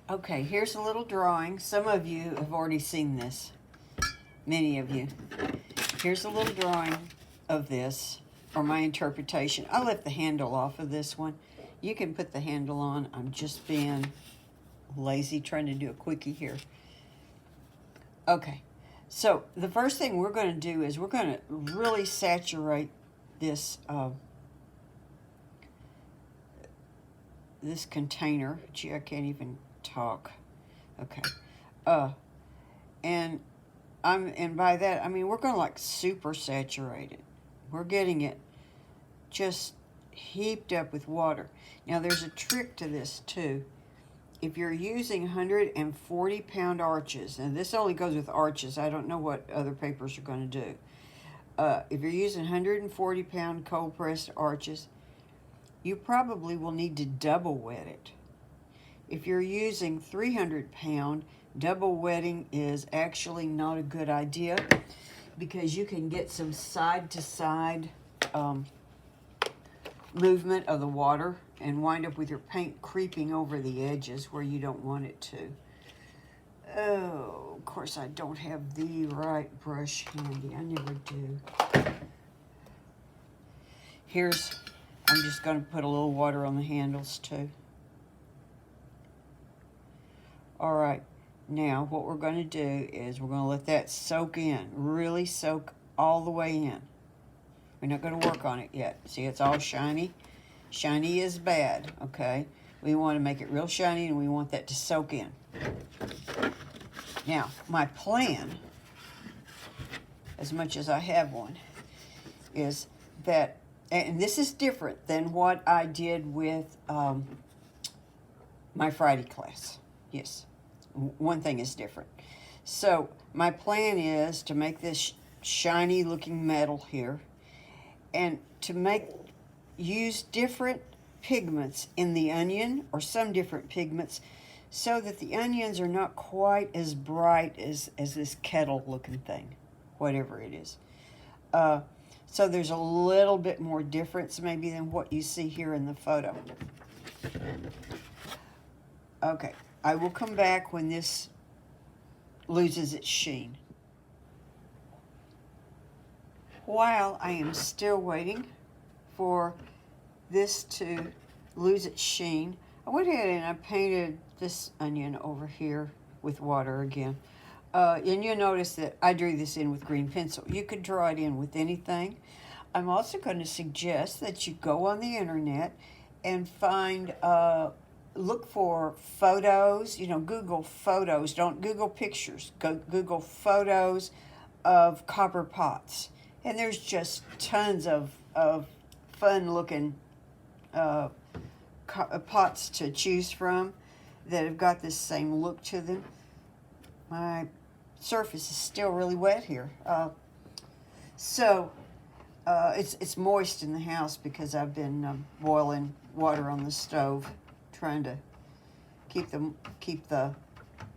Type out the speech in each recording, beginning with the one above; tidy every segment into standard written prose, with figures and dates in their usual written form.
Okay, here's a little drawing. Some of you have already seen this. Many of you. Here's a little drawing of this, or my interpretation. I left the handle off of this one. You can put the handle on. I'm just being lazy trying to do a quickie here. Okay, so the first thing we're going to do is we're going to really saturate this this container. Gee, I can't even talk. Okay, and by that I mean we're going to like super saturate it. We're getting it just heaped up with water. Now there's a trick to this too. If you're using 140-pound arches, and this only goes with arches, I don't know what other papers are going to do. If you're using 140-pound cold-pressed arches, you probably will need to double wet it. If you're using 300-pound, double wetting is actually not a good idea because you can get some side-to-side movement of the water and wind up with your paint creeping over the edges where you don't want it to. Oh, of course I don't have the right brush handy. I never do. I'm just going to put a little water on the handles too. All right, now what we're going to do is we're going to let that soak in, really soak all the way in. We're not going to work on it yet. See, it's all shiny. Shiny is bad, okay? We want to make it real shiny and we want that to soak in. Now, my plan, as much as I have one, is that, and this is different than what I did with my Friday class. Yes, one thing is different. So, my plan is to make this shiny looking metal here and to use different pigments in the onion, or some different pigments, so that the onions are not quite as bright as this kettle looking thing, whatever it is. So there's a little bit more difference maybe than what you see here in the photo. Okay, I will come back when this loses its sheen. While I am still waiting for this to lose its sheen, I went ahead and I painted this onion over here with water again. And you'll notice that I drew this in with green pencil. You could draw it in with anything. I'm also going to suggest that you go on the internet and find, look for photos, Google photos. Don't Google pictures. Go Google photos of copper pots. And there's just tons of fun-looking pots to choose from that have got this same look to them. My surface is still really wet here. It's moist in the house because I've been boiling water on the stove, trying to keep the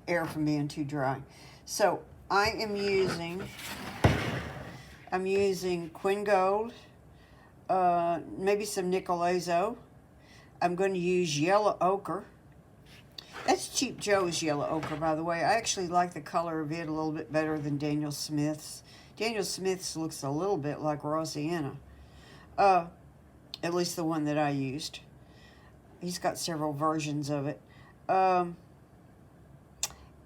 air from being too dry. So I'm using Quin Gold, maybe some Nickel Azo. I'm going to use yellow ochre. That's Cheap Joe's yellow ochre, by the way. I actually like the color of it a little bit better than Daniel Smith's. Daniel Smith's looks a little bit like raw sienna, at least the one that I used. He's got several versions of it. And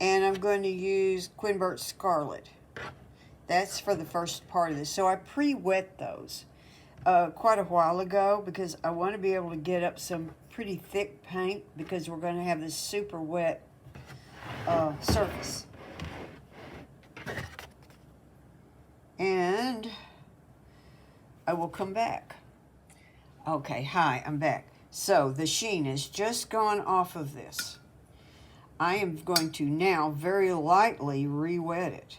I'm going to use Quin Burch Scarlet. That's for the first part of this. So I pre-wet those quite a while ago because I want to be able to get up some pretty thick paint because we're going to have this super wet surface. And I will come back. Okay, hi, I'm back. So the sheen has just gone off of this. I am going to now very lightly re-wet it.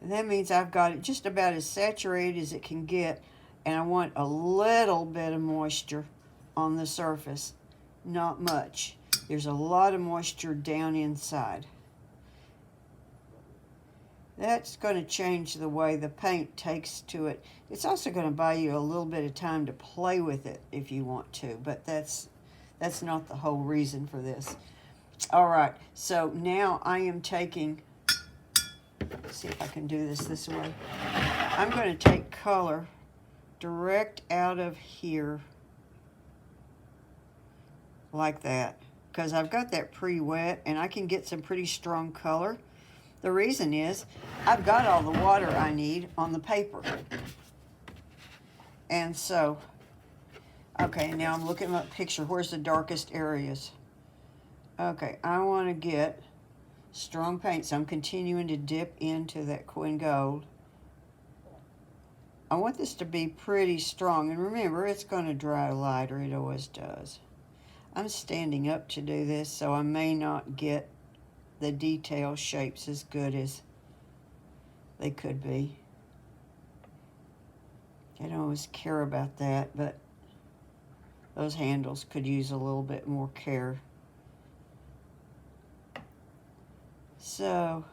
And that means I've got it just about as saturated as it can get, and I want a little bit of moisture on the surface, not much. There's a lot of moisture down inside. That's going to change the way the paint takes to it. It's also going to buy you a little bit of time to play with it if you want to, but that's not the whole reason for this. All right, so now I am taking, let's see if I can do this way. I'm going to take color direct out of here like that, because I've got that pre-wet and I can get some pretty strong color. The reason is I've got all the water I need on the paper. And so, okay, now I'm looking at the picture. Where's the darkest areas? Okay, I want to get strong paint, so I'm continuing to dip into that Quinn Gold. I want this to be pretty strong, and remember, it's going to dry lighter. It always does. I'm standing up to do this, so I may not get the detail shapes as good as they could be. I don't always care about that, but those handles could use a little bit more care. So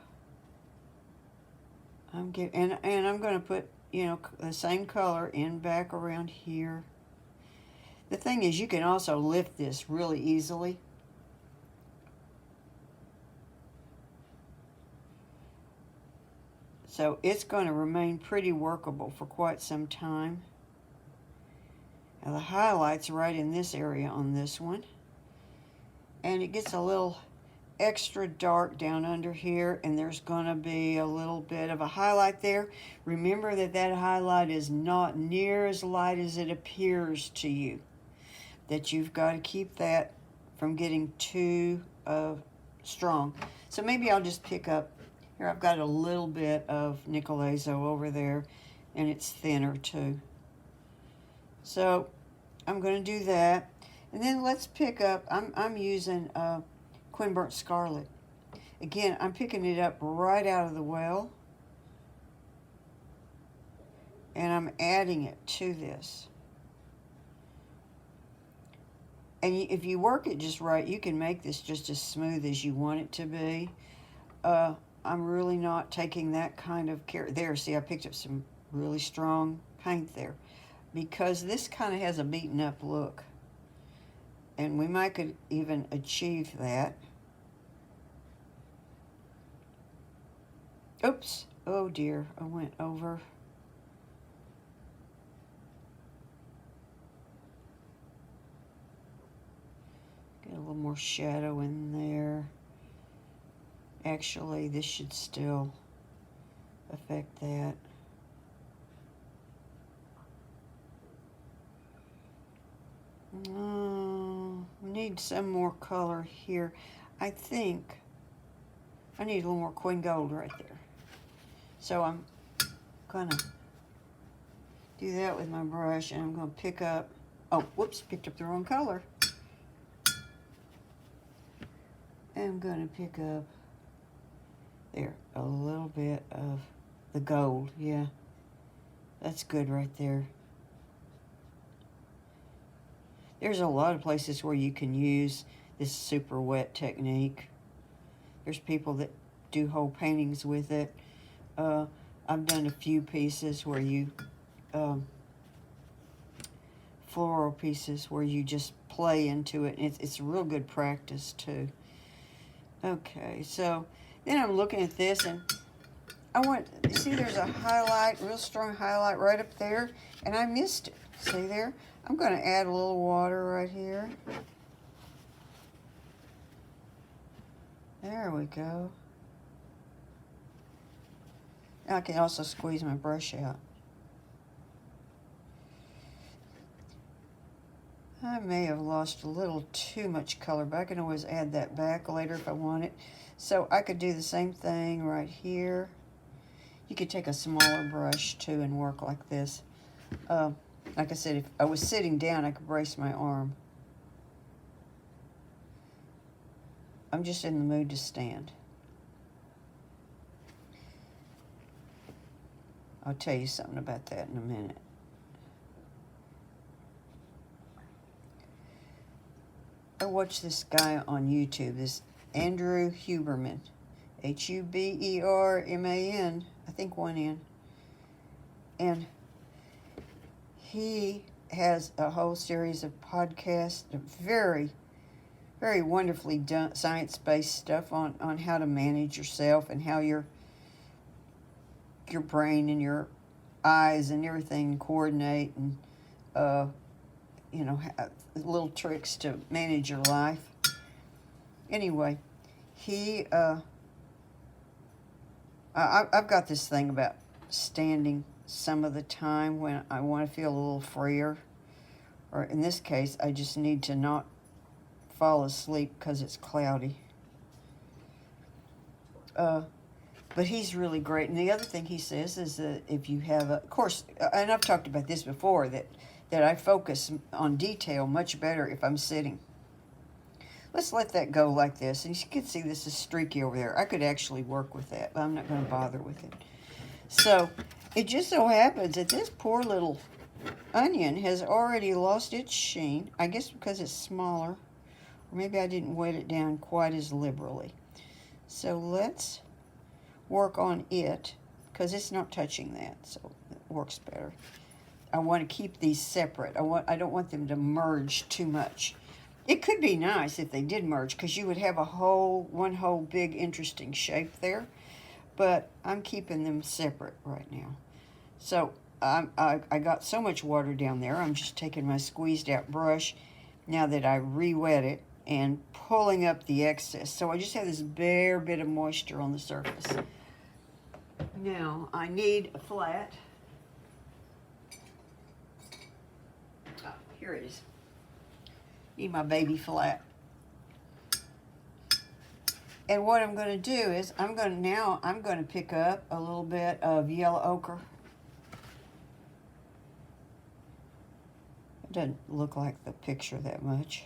I'm getting, and I'm going to put, you know, the same color in back around here. The thing is, you can also lift this really easily. So it's going to remain pretty workable for quite some time. Now the highlight's right in this area on this one. And it gets a little extra dark down under here, and there's going to be a little bit of a highlight there. Remember that that highlight is not near as light as it appears to you. That you've got to keep that from getting too strong. So maybe I'll just pick up, here I've got a little bit of Nickel Azo over there, and it's thinner too. So I'm going to do that. And then let's pick up, I'm using Quinn Burnt Scarlet. Again, I'm picking it up right out of the well, and I'm adding it to this. And if you work it just right, you can make this just as smooth as you want it to be. I'm really not taking that kind of care. There, see, I picked up some really strong paint there, because this kind of has a beaten up look. And we might could even achieve that. Oops, oh dear, I went over. Get a little more shadow in there. Actually, this should still affect that. We need some more color here. I think I need a little more Quinn Gold right there. So I'm gonna do that with my brush, and I'm gonna pick up, oh, whoops, picked up the wrong color. I'm gonna pick up there a little bit of the gold. Yeah, that's good right there. There's a lot of places where you can use this super wet technique. There's people that do whole paintings with it. I've done a few pieces where you, floral pieces where you just play into it. It's real good practice too. Okay, so then I'm looking at this, and I want, you see there's a highlight, real strong highlight right up there, and I missed it. See there? I'm going to add a little water right here. There we go. Now I can also squeeze my brush out. I may have lost a little too much color, but I can always add that back later if I want it. So I could do the same thing right here. You could take a smaller brush too and work like this. Like I said, if I was sitting down, I could brace my arm. I'm just in the mood to stand. I'll tell you something about that in a minute. I watched this guy on YouTube, this Andrew Huberman, Huberman, I think one N. And he has a whole series of podcasts, very, very wonderfully done, science-based stuff on how to manage yourself and how your brain and your eyes and everything coordinate, and little tricks to manage your life. Anyway, I've got this thing about standing some of the time when I want to feel a little freer, or in this case, I just need to not fall asleep because it's cloudy. But he's really great. And the other thing he says is that if you have of course, and I've talked about this before, that I focus on detail much better if I'm sitting. Let's let that go like this. And you can see this is streaky over there. I could actually work with that, but I'm not going to bother with it. So it just so happens that this poor little onion has already lost its sheen. I guess because it's smaller. Or maybe I didn't wet it down quite as liberally. So let's work on it, because it's not touching that, so it works better. I want to keep these separate. I don't want them to merge too much. It could be nice if they did merge, because you would have one whole big interesting shape there, but I'm keeping them separate right now. So I got so much water down there, I'm just taking my squeezed out brush now that I re-wet it and pulling up the excess. So I just have this bare bit of moisture on the surface. Now, I need a flat. Oh, here it is. Need my baby flat. And what I'm going to do is I'm going to pick up a little bit of yellow ochre. It doesn't look like the picture that much.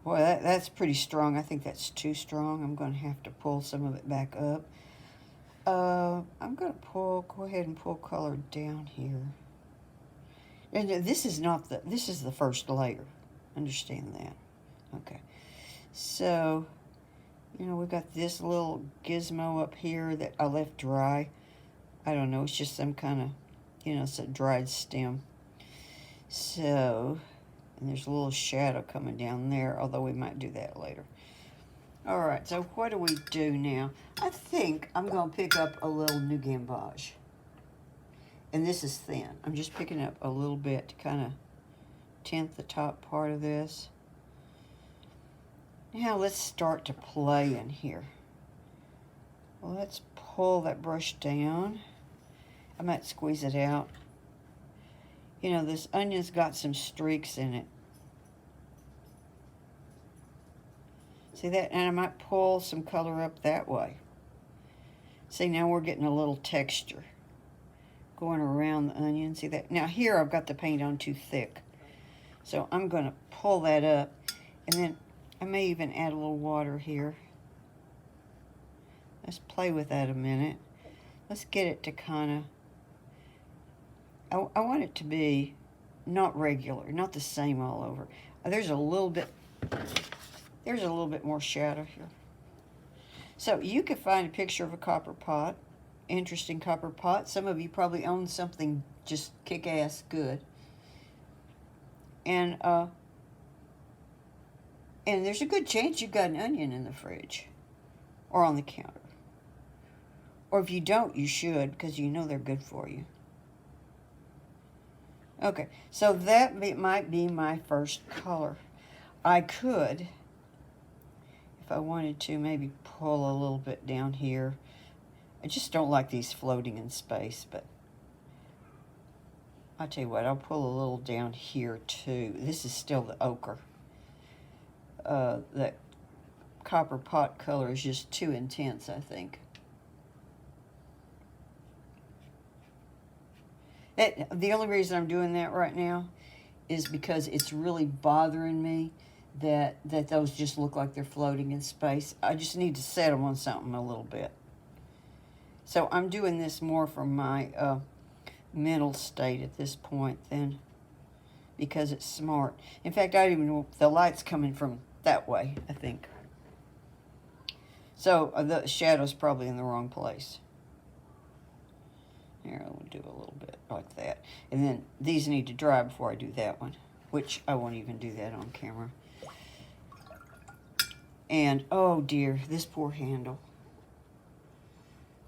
Boy, that's pretty strong. I think that's too strong. I'm going to have to pull some of it back up. I'm going to go ahead and pull color down here. And this is the first layer. Understand that. Okay. So, we've got this little gizmo up here that I left dry. I don't know, it's just some kind of, it's a dried stem. So, and there's a little shadow coming down there, although we might do that later. All right, so what do we do now? I think I'm going to pick up a little New Gamboge. And this is thin. I'm just picking up a little bit to kind of tint the top part of this. Now let's start to play in here. Well, let's pull that brush down. I might squeeze it out. This onion's got some streaks in it. See that? And I might pull some color up that way. See, now we're getting a little texture going around the onion. See that? Now here I've got the paint on too thick. So I'm going to pull that up. And then I may even add a little water here. Let's play with that a minute. Let's get it to kind of... I want it to be not regular, not the same all over. There's a little bit more shadow here. So you could find a picture of a copper pot, interesting copper pot. Some of you probably own something just kick-ass good. And there's a good chance you've got an onion in the fridge or on the counter. Or if you don't, you should, because they're good for you. Okay, so that might be my first color. I could, if I wanted to, maybe pull a little bit down here. I just don't like these floating in space, but I'll tell you what, I'll pull a little down here too. This is still the ochre. That copper pot color is just too intense, I think. The only reason I'm doing that right now is because it's really bothering me that those just look like they're floating in space. I just need to set them on something a little bit. So I'm doing this more from my mental state at this point than because it's smart. In fact, I don't even know if the light's coming from that way, I think. So the shadow's probably in the wrong place. Here, I'll do a little bit like that. And then these need to dry before I do that one, which I won't even do that on camera. And, oh dear, this poor handle.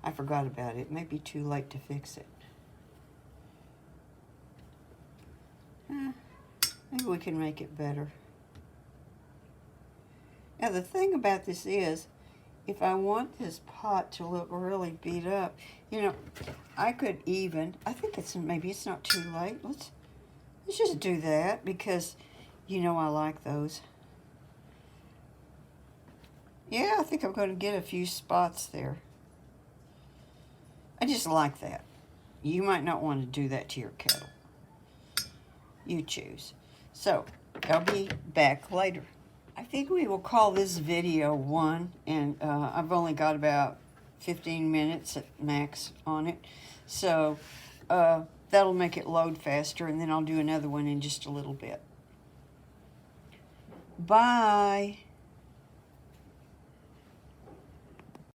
I forgot about it. It may be too late to fix it. Maybe we can make it better. Now, the thing about this is, if I want this pot to look really beat up, you know, I could even, I think maybe it's not too late. Let's just do that because, you know, I like those. Yeah, I think I'm going to get a few spots there. I just like that. You might not want to do that to your kettle. You choose. So, I'll be back later. I think we will call this video one, and I've only got about 15 minutes at max on it. So, that'll make it load faster, and then I'll do another one in just a little bit. Bye.